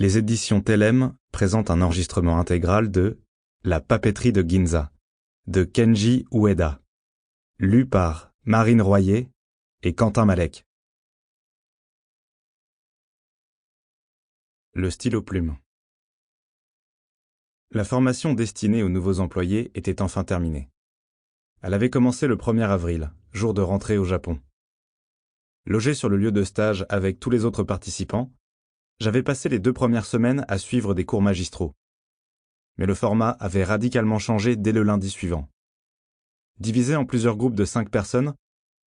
Les éditions Telem présentent un enregistrement intégral de La papeterie de Ginza, de Kenji Ueda, lu par Marine Royer et Quentin Malek. Le stylo plume. La formation destinée aux nouveaux employés était enfin terminée. Elle avait commencé le 1er avril, jour de rentrée au Japon. Logé sur le lieu de stage avec tous les autres participants, j'avais passé les 2 premières semaines à suivre des cours magistraux. Mais le format avait radicalement changé dès le lundi suivant. Divisés en plusieurs groupes de 5 personnes,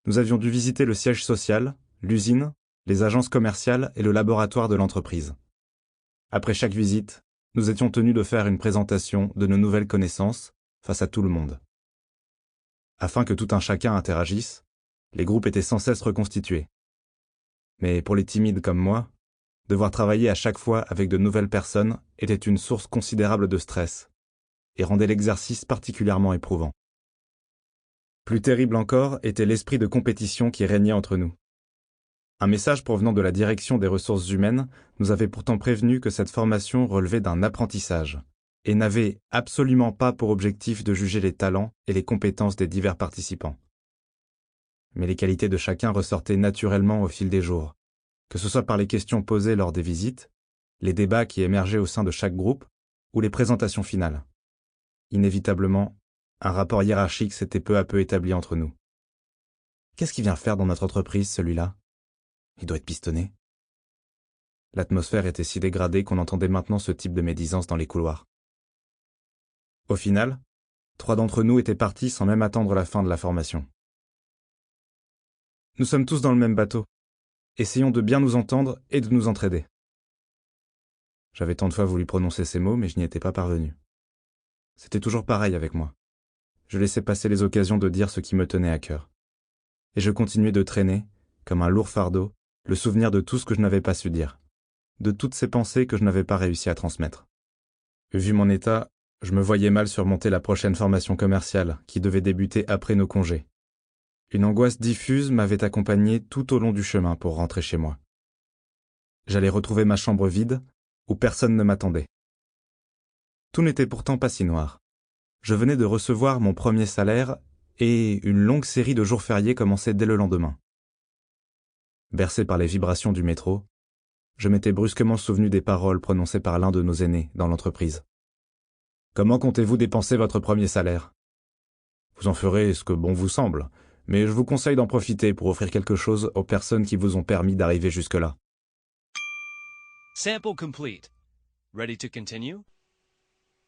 nous avions dû visiter le siège social, l'usine, les agences commerciales et le laboratoire de l'entreprise. Après chaque visite, nous étions tenus de faire une présentation de nos nouvelles connaissances face à tout le monde. Afin que tout un chacun interagisse, les groupes étaient sans cesse reconstitués. Mais pour les timides comme moi, devoir travailler à chaque fois avec de nouvelles personnes était une source considérable de stress et rendait l'exercice particulièrement éprouvant. Plus terrible encore était l'esprit de compétition qui régnait entre nous. Un message provenant de la direction des ressources humaines nous avait pourtant prévenu que cette formation relevait d'un apprentissage et n'avait absolument pas pour objectif de juger les talents et les compétences des divers participants. Mais les qualités de chacun ressortaient naturellement au fil des jours, que ce soit par les questions posées lors des visites, les débats qui émergeaient au sein de chaque groupe ou les présentations finales. Inévitablement, un rapport hiérarchique s'était peu à peu établi entre nous. Qu'est-ce qu'il vient faire dans notre entreprise, celui-là ? Il doit être pistonné. L'atmosphère était si dégradée qu'on entendait maintenant ce type de médisance dans les couloirs. Au final, 3 d'entre nous étaient partis sans même attendre la fin de la formation. Nous sommes tous dans le même bateau. Essayons de bien nous entendre et de nous entraider. J'avais tant de fois voulu prononcer ces mots, mais je n'y étais pas parvenu. C'était toujours pareil avec moi. Je laissais passer les occasions de dire ce qui me tenait à cœur. Et je continuais de traîner, comme un lourd fardeau, le souvenir de tout ce que je n'avais pas su dire, de toutes ces pensées que je n'avais pas réussi à transmettre. Vu mon état, je me voyais mal surmonter la prochaine formation commerciale qui devait débuter après nos congés. Une angoisse diffuse m'avait accompagné tout au long du chemin pour rentrer chez moi. J'allais retrouver ma chambre vide, où personne ne m'attendait. Tout n'était pourtant pas si noir. Je venais de recevoir mon premier salaire et une longue série de jours fériés commençait dès le lendemain. Bercé par les vibrations du métro, je m'étais brusquement souvenu des paroles prononcées par l'un de nos aînés dans l'entreprise. « Comment comptez-vous dépenser votre premier salaire ? Vous en ferez ce que bon vous semble, mais je vous conseille d'en profiter pour offrir quelque chose aux personnes qui vous ont permis d'arriver jusque-là. » Sample complete. Ready to continue?